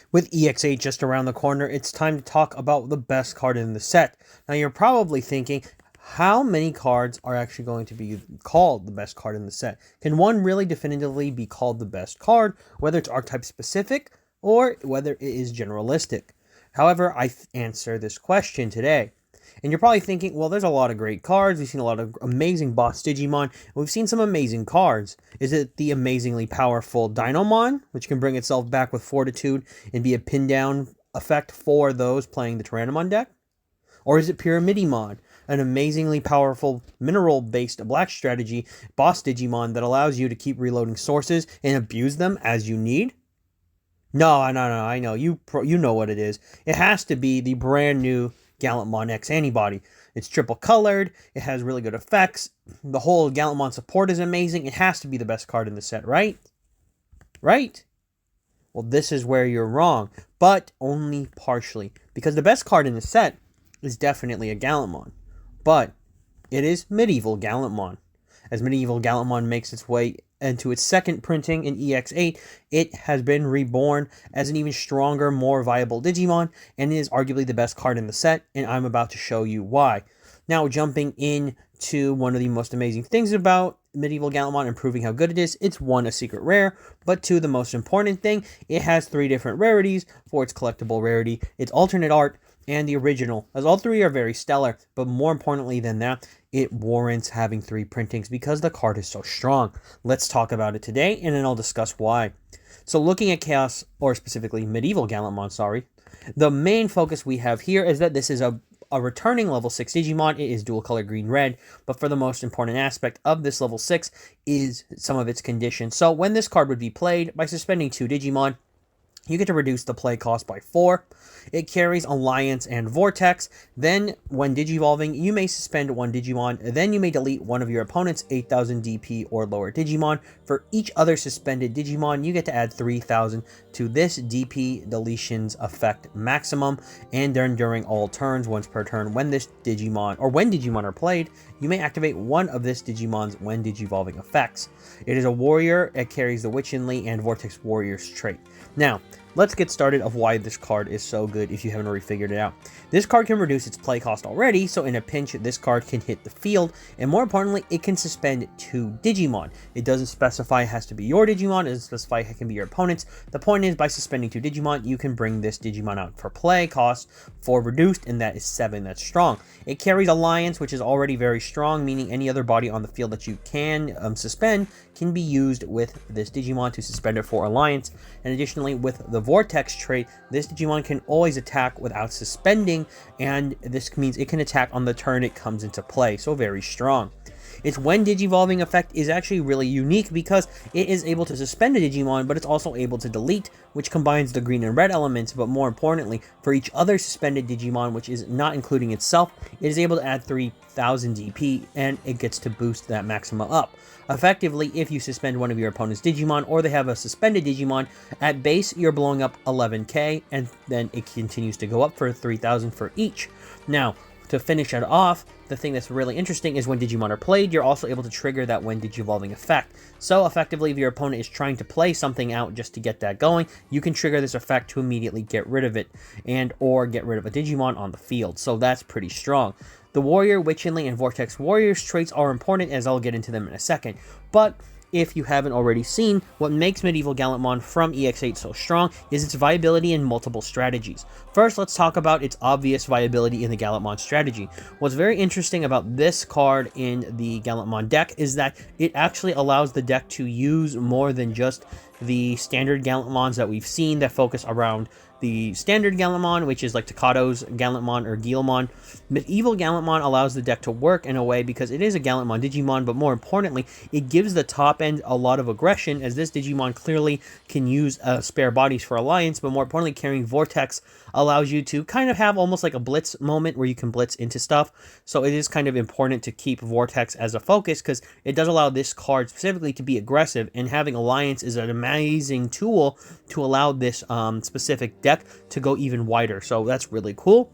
With EX8 just around the corner, it's time to talk about the best card in the set. Now you're probably thinking, how many cards are actually going to be called the best card in the set? Can one really definitively be called the best card, whether it's archetype specific or whether it is generalistic? However, I answer this question today. And you're probably thinking, well, there's a lot of great cards. We've seen a lot of amazing boss Digimon. And we've seen some amazing cards. Is it the amazingly powerful Dynamon, which can bring itself back with Fortitude and be a pin down effect for those playing the Tyrannomon deck? Or is it Pyramidimon, an amazingly powerful mineral-based black strategy boss Digimon that allows you to keep reloading sources and abuse them as you need? No, I know. You know what it is. It has to be the brand new Gallantmon X Antibody. It's triple colored, it has really good effects, the whole Gallantmon support is amazing, it has to be the best card in the set, right? Right? Well, this is where you're wrong, but only partially, because the best card in the set is definitely a Gallantmon, but it is Medieval Gallantmon. As Medieval Gallantmon makes its way into its second printing in EX8, it has been reborn as an even stronger, more viable Digimon, and it is arguably the best card in the set, and I'm about to show you why. Now, jumping into one of the most amazing things about Medieval Gallantmon and proving how good it is, it's one, a secret rare, but two, the most important thing, it has 3 different rarities for its collectible rarity, its alternate art, and the original, as all 3 are very stellar, but more importantly than that, it warrants having 3 printings because the card is so strong. Let's talk about it today, and then I'll discuss why. So looking at Chaos, or specifically Medieval Gallantmon, the main focus we have here is that this is a returning level 6 Digimon. It is dual color green-red, but for the most important aspect of this level 6 is some of its conditions. So when this card would be played, by suspending 2 Digimon, you get to reduce the play cost by 4. It carries Alliance and Vortex. Then, when Digivolving, you may suspend 1 Digimon. Then you may delete one of your opponent's 8,000 DP or lower Digimon. For each other suspended Digimon, you get to add 3,000 to this DP deletions effect maximum. And then during all turns, once per turn, when Digimon are played, you may activate one of this Digimon's when Digivolving effects. It is a warrior. It carries the Witchenly and Vortex Warriors trait. Now, let's get started of why this card is so good if you haven't already figured it out. This card can reduce its play cost already, so in a pinch, this card can hit the field, and more importantly, it can suspend 2 Digimon. It doesn't specify it has to be your Digimon, it doesn't specify it can be your opponent's. The point is, by suspending 2 Digimon, you can bring this Digimon out for play cost for reduced, and that is 7, that's strong. It carries Alliance, which is already very strong, meaning any other body on the field that you can suspend can be used with this Digimon to suspend it for Alliance, and additionally, with the Vortex trait, this Digimon can always attack without suspending, and this means it can attack on the turn it comes into play, so very strong. Its when Digivolving effect is actually really unique because it is able to suspend a Digimon, but it's also able to delete, which combines the green and red elements, but more importantly, for each other suspended Digimon, which is not including itself, it is able to add 3,000 DP, and it gets to boost that maxima up. Effectively, if you suspend one of your opponent's Digimon, or they have a suspended Digimon, at base, you're blowing up 11k, and then it continues to go up for 3,000 for each. Now, to finish it off, the thing that's really interesting is when Digimon are played, you're also able to trigger that when Digivolving effect. So effectively, if your opponent is trying to play something out just to get that going, you can trigger this effect to immediately get rid of it, and or get rid of a Digimon on the field. So that's pretty strong. The Warrior, Witchenly, and Vortex Warriors traits are important, as I'll get into them in a second, but if you haven't already seen, what makes Medieval Gallantmon from EX8 so strong is its viability in multiple strategies. First, let's talk about its obvious viability in the Gallantmon strategy. What's very interesting about this card in the Gallantmon deck is that it actually allows the deck to use more than just the standard Gallantmons that we've seen that focus around the standard Gallantmon, which is like Takado's Gallantmon or Guilmon. Medieval Gallantmon allows the deck to work in a way because it is a Gallantmon Digimon, but more importantly, it gives the top end a lot of aggression, as this Digimon clearly can use spare bodies for Alliance, but more importantly, carrying Vortex allows you to kind of have almost like a blitz moment where you can blitz into stuff. So it is kind of important to keep Vortex as a focus because it does allow this card specifically to be aggressive, and having Alliance is an amazing tool to allow this specific deck to go even wider. So that's really cool.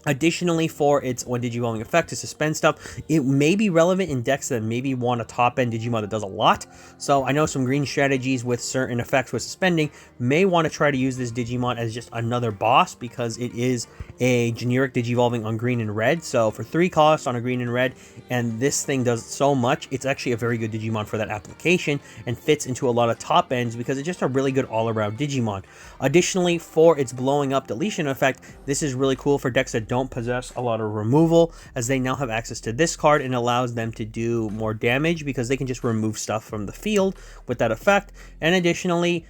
Additionally, for its one Digivolving effect to suspend stuff, it may be relevant in decks that maybe want a top-end Digimon that does a lot. So I know some green strategies with certain effects with suspending may want to try to use this Digimon as just another boss, because it is a generic Digivolving on green and red. So for 3 costs on a green and red, and this thing does so much, it's actually a very good Digimon for that application and fits into a lot of top ends because it's just a really good all-around Digimon. Additionally, for its blowing up deletion effect, this is really cool for decks that don't possess a lot of removal, as they now have access to this card and allows them to do more damage because they can just remove stuff from the field with that effect. And additionally,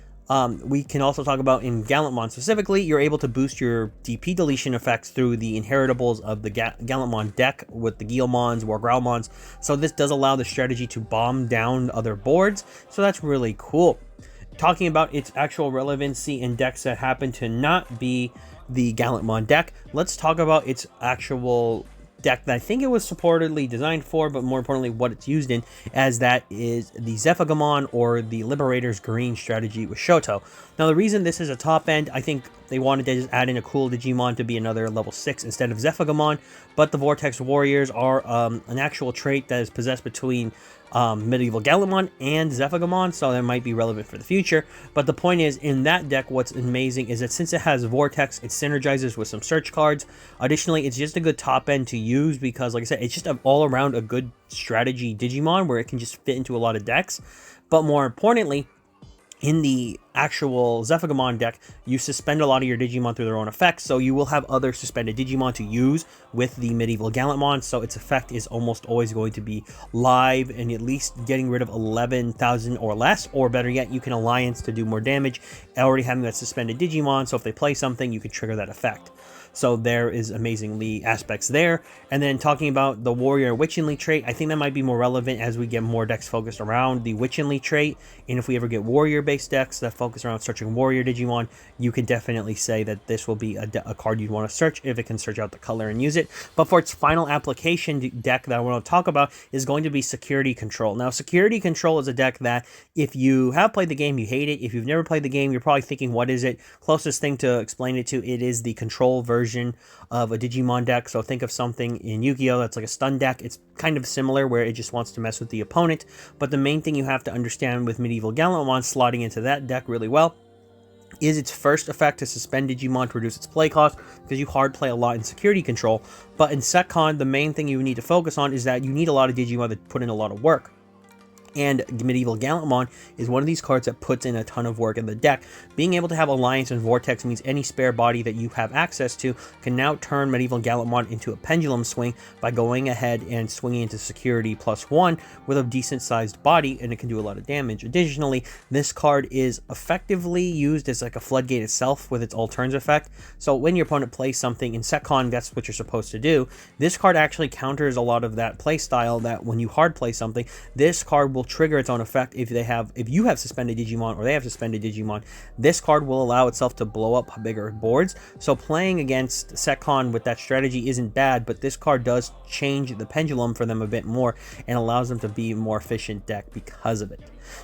we can also talk about in Gallantmon specifically, you're able to boost your DP deletion effects through the inheritables of the Gallantmon deck with the Guilmons, War Growlmons. So this does allow the strategy to bomb down other boards, so that's really cool. Talking about its actual relevancy in decks that happen to not be the Gallantmon deck, let's talk about its actual deck that I think it was supportedly designed for, but more importantly what it's used in, as that is the Zephagamon or the Liberator's green strategy with Shoto. Now the reason this is a top end, I think they wanted to just add in a cool Digimon to be another level 6 instead of Zephagamon, but the Vortex Warriors are an actual trait that is possessed between Medieval Gallantmon and Zephagamon, so that might be relevant for the future. But the point is, in that deck, what's amazing is that since it has Vortex, it synergizes with some search cards. Additionally, it's just a good top end to use because, like I said, it's just all around a good strategy Digimon where it can just fit into a lot of decks. But more importantly, in the actual Zephagamon deck, you suspend a lot of your Digimon through their own effects, so you will have other suspended Digimon to use with the Medieval Gallantmon, so its effect is almost always going to be live and at least getting rid of 11,000 or less, or better yet, you can alliance to do more damage, already having that suspended Digimon, so if they play something, you can trigger that effect. So there is amazingly aspects there. And then talking about the Warrior Witchenly trait, I think that might be more relevant as we get more decks focused around the Witchenly trait. And if we ever get Warrior-based decks that focus around searching Warrior Digimon, you can definitely say that this will be a card you'd want to search if it can search out the color and use it. But for its final application deck that I want to talk about is going to be Security Control. Now, Security Control is a deck that if you have played the game, you hate it. If you've never played the game, you're probably thinking, what is it? Closest thing to explain it to, it is the control version of a Digimon deck. So think of something in Yu-Gi-Oh! That's like a stun deck. It's kind of similar where it just wants to mess with the opponent. But the main thing you have to understand with Medieval Gallantmon slotting into that deck really well is its first effect to suspend Digimon to reduce its play cost, because you hard play a lot in Security Control. But in SecCon, the main thing you need to focus on is that you need a lot of Digimon that put in a lot of work. And Medieval Gallantmon is one of these cards that puts in a ton of work in the deck. Being able to have Alliance and Vortex means any spare body that you have access to can now turn Medieval Gallantmon into a pendulum swing by going ahead and swinging into Security +1 with a decent sized body, and it can do a lot of damage. Additionally, this card is effectively used as like a floodgate itself with its all turns effect. So when your opponent plays something in SecCon, that's what you're supposed to do. This card actually counters a lot of that play style that when you hard play something, this card will trigger its own effect if you have suspended Digimon or they have suspended Digimon. This card will allow itself to blow up bigger boards. So playing against SecCon with that strategy isn't bad, but this card does change the pendulum for them a bit more and allows them to be a more efficient deck because of it.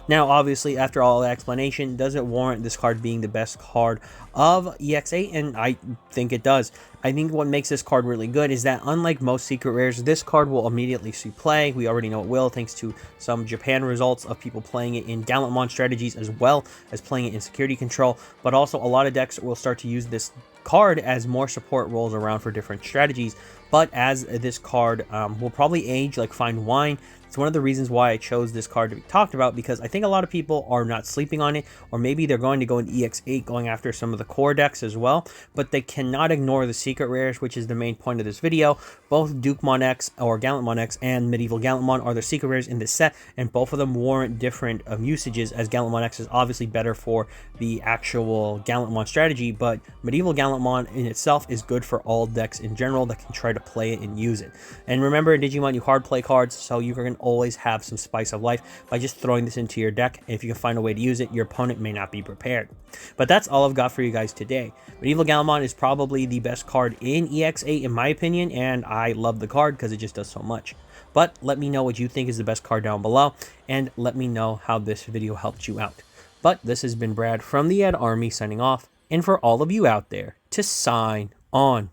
Now, obviously, after all the explanation, does it warrant this card being the best card of EX8? And I think it does. I think what makes this card really good is that unlike most secret rares, this card will immediately see play. We already know it will, thanks to some Japan results of people playing it in Gallantmon strategies as well as playing it in Security Control. But also, a lot of decks will start to use this card as more support rolls around for different strategies. But as this card will probably age like fine wine, it's one of the reasons why I chose this card to be talked about, because I think a lot of people are not sleeping on it, or maybe they're going to go into EX8 going after some of the core decks as well, but they cannot ignore the secret rares, which is the main point of this video. Both Dukemon X or Gallantmon X and Medieval Gallantmon are the secret rares in this set, and both of them warrant different usages, as Gallantmon X is obviously better for the actual Gallantmon strategy, but Medieval Gallantmon in itself is good for all decks in general that can try to play it and use it. And remember, in Digimon, you hard play cards, so you can always have some spice of life by just throwing this into your deck, and if you can find a way to use it, your opponent may not be prepared. But that's all I've got for you guys today. Medieval Gallantmon is probably the best card in EX8 in my opinion, and I love the card because it just does so much. But let me know what you think is the best card down below, and let me know how this video helped you out. But this has been Brad from the Ed Army signing off, and for all of you out there, to sign on.